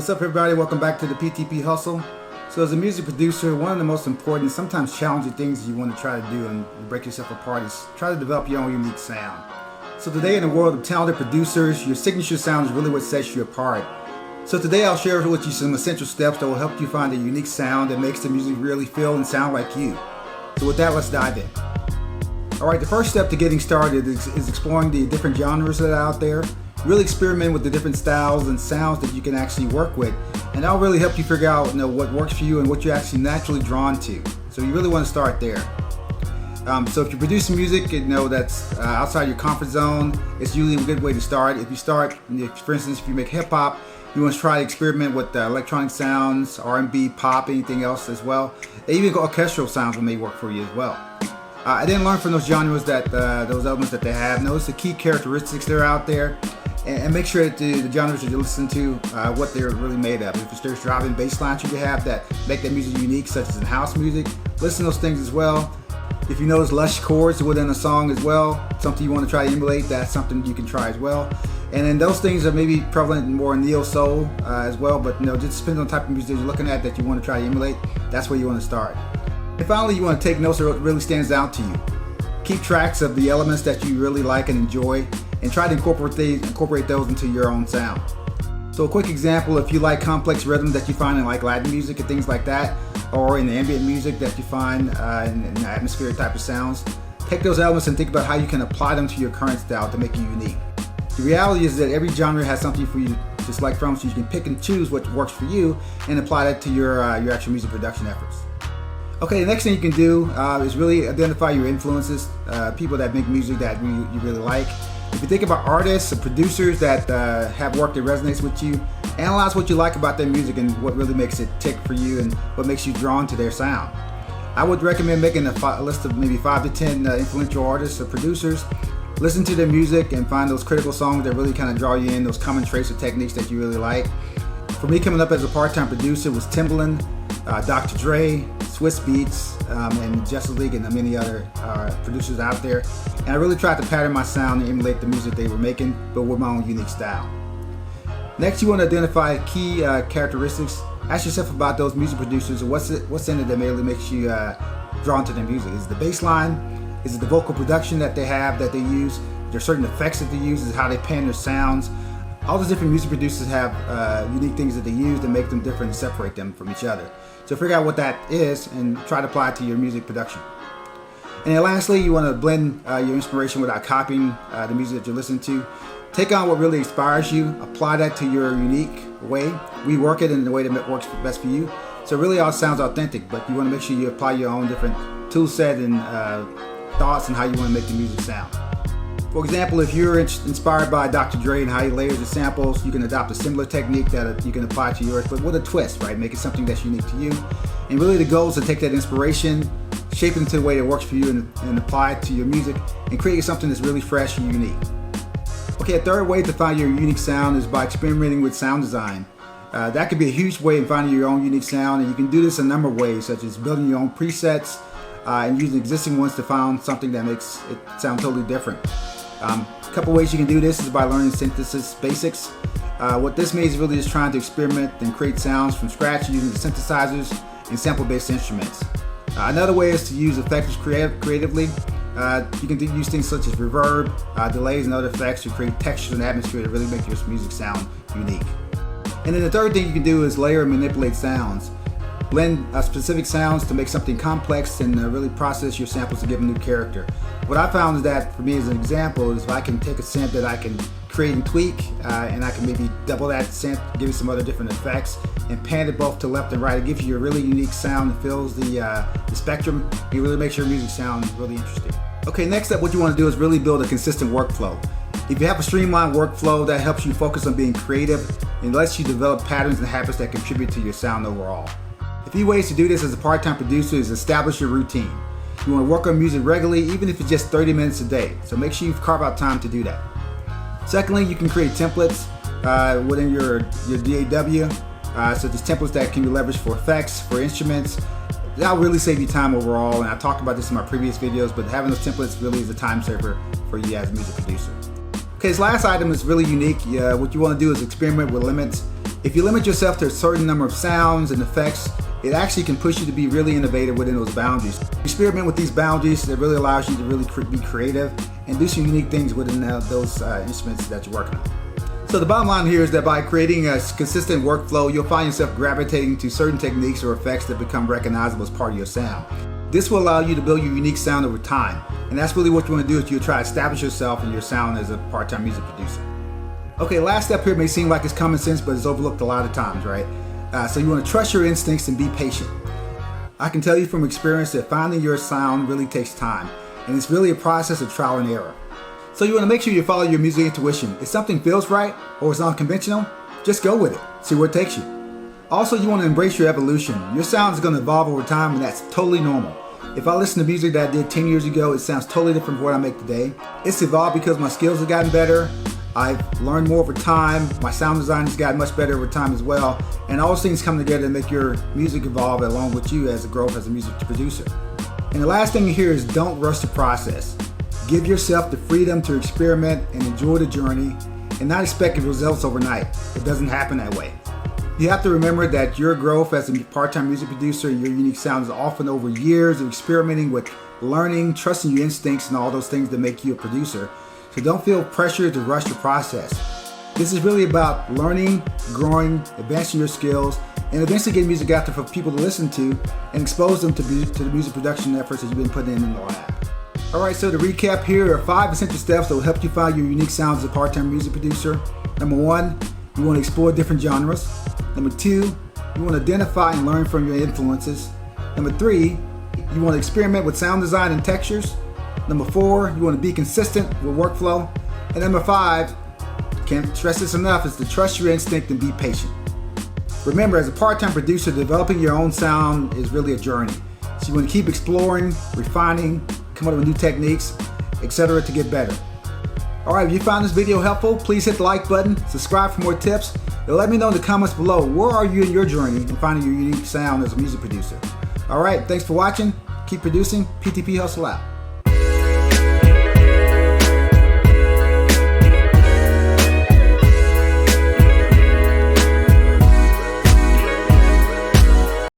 What's up, everybody? Welcome back to the PTP Hustle. So as a music producer, one of the most important, sometimes challenging things you want to try to do and break yourself apart is try to develop your own unique sound. So today in the world of talented producers, your signature sound is really what sets you apart. So today I'll share with you some essential steps that will help you find a unique sound that makes the music really feel and sound like you. So with that, let's dive in. Alright, the first step to getting started is exploring the different genres that are out there. Really experiment with the different styles and sounds that you can actually work with, and that'll really help you figure out what works for you and what you're actually naturally drawn to. So you really want to start there. So if you're producing music, that's outside your comfort zone, it's usually a good way to start. If you start, for instance, if you make hip hop, you want to try to experiment with electronic sounds, R&B, pop, anything else as well. Even orchestral sounds may work for you as well. I didn't learn from those genres that those elements that they have. Notice the key characteristics that are out there. And make sure that the genres that you listen to, what they're really made of. If there's driving bass lines you can have that make that music unique, such as in house music, listen to those things as well. If you notice lush chords within a song as well, something you want to try to emulate, that's something you can try as well. And then those things are maybe prevalent more in neo soul as well, but just depends on the type of music you're looking at that you want to try to emulate. That's where you want to start. And finally, you want to take notes of what really stands out to you. Keep tracks of the elements that you really like and enjoy, and try to incorporate those into your own sound. So a quick example, if you like complex rhythms that you find in like Latin music and things like that, or in the ambient music that you find in atmospheric type of sounds, take those elements and think about how you can apply them to your current style to make you unique. The reality is that every genre has something for you to select from, so you can pick and choose what works for you and apply that to your actual music production efforts. Okay, the next thing you can do is really identify your influences, people that make music that you really like. If you think about artists or producers that have work that resonates with you, analyze what you like about their music and what really makes it tick for you and what makes you drawn to their sound. I would recommend making a list of maybe 5 to 10 influential artists or producers. Listen to their music and find those critical songs that really kind of draw you in, those common traits or techniques that you really like. For me, coming up as a part-time producer was Timbaland, Dr. Dre, Swizz Beatz, and Justice League, and many other producers out there. And I really tried to pattern my sound and emulate the music they were making, but with my own unique style. Next, you want to identify key characteristics. Ask yourself about those music producers and what's in it that really makes you drawn to their music. Is it the bass line? Is it the vocal production that they have, that they use? Are there certain effects that they use? Is it how they pan their sounds? All those different music producers have unique things that they use that make them different and separate them from each other. So figure out what that is and try to apply it to your music production. And then lastly, you want to blend your inspiration without copying the music that you're listening to. Take on what really inspires you, apply that to your unique way, rework it in the way that works best for you. So it really all sounds authentic, but you want to make sure you apply your own different tool set and thoughts and how you want to make the music sound. For example, if you're inspired by Dr. Dre and how he layers the samples, you can adopt a similar technique that you can apply to yours, but with a twist, right? Make it something that's unique to you. And really the goal is to take that inspiration, shape it into the way that works for you and apply it to your music and create something that's really fresh and unique. Okay, a third way to find your unique sound is by experimenting with sound design. That could be a huge way in finding your own unique sound, and you can do this a number of ways, such as building your own presets and using existing ones to find something that makes it sound totally different. A couple ways you can do this is by learning synthesis basics. What this means is really just trying to experiment and create sounds from scratch using the synthesizers and sample-based instruments. Another way is to use effects creatively. You can use things such as reverb, delays, and other effects to create textures and atmosphere that really make your music sound unique. And then the third thing you can do is layer and manipulate sounds. Blend specific sounds to make something complex and really process your samples to give a new character. What I found is that, for me as an example, is if I can take a synth that I can create and tweak, and I can maybe double that synth, give it some other different effects, and pan it both to left and right. It gives you a really unique sound that fills the spectrum. It really makes your music sound really interesting. Okay, next up, what you want to do is really build a consistent workflow. If you have a streamlined workflow, that helps you focus on being creative and lets you develop patterns and habits that contribute to your sound overall. A few ways to do this as a part-time producer is establish your routine. You want to work on music regularly, even if it's just 30 minutes a day. So make sure you carve out time to do that. Secondly, you can create templates within your DAW, such as templates that can be leveraged for effects, for instruments. That'll really save you time overall, and I talked about this in my previous videos, but having those templates really is a time saver for you as a music producer. Okay, this last item is really unique. What you want to do is experiment with limits If you limit yourself to a certain number of sounds and effects, it actually can push you to be really innovative within those boundaries. Experiment with these boundaries. That really allows you to really be creative and do some unique things within those instruments that you're working on. So the bottom line here is that by creating a consistent workflow, you'll find yourself gravitating to certain techniques or effects that become recognizable as part of your sound. This will allow you to build your unique sound over time. And that's really what you want to do, is you try to establish yourself and your sound as a part-time music producer. Okay, last step here may seem like it's common sense, but it's overlooked a lot of times, right? So you want to trust your instincts and be patient. I can tell you from experience that finding your sound really takes time, and it's really a process of trial and error. So you want to make sure you follow your music intuition. If something feels right or is unconventional, just go with it. See where it takes you. Also, you want to embrace your evolution. Your sound is going to evolve over time, and that's totally normal. If I listen to music that I did 10 years ago, it sounds totally different from what I make today. It's evolved because my skills have gotten better. I've learned more over time. My sound design has gotten much better over time as well. And all those things come together to make your music evolve along with you as a growth as a music producer. And the last thing here is don't rush the process. Give yourself the freedom to experiment and enjoy the journey and not expect results overnight. It doesn't happen that way. You have to remember that your growth as a part-time music producer and your unique sound is often over years of experimenting with learning, trusting your instincts, and all those things that make you a producer. So don't feel pressure to rush the process. This is really about learning, growing, advancing your skills, and eventually getting music out there for people to listen to and expose them to the music production efforts that you've been putting in the lab. Alright, so to recap, here are 5 essential steps that will help you find your unique sound as a part-time music producer. Number 1, you want to explore different genres. Number 2, you want to identify and learn from your influences. Number 3, you want to experiment with sound design and textures. Number 4, you want to be consistent with workflow. And number 5, can't stress this enough, is to trust your instinct and be patient. Remember, as a part-time producer, developing your own sound is really a journey. So you want to keep exploring, refining, come up with new techniques, etc. to get better. Alright, if you found this video helpful, please hit the like button, subscribe for more tips, and let me know in the comments below, where are you in your journey in finding your unique sound as a music producer. Alright, thanks for watching, keep producing, PTP Hustle out.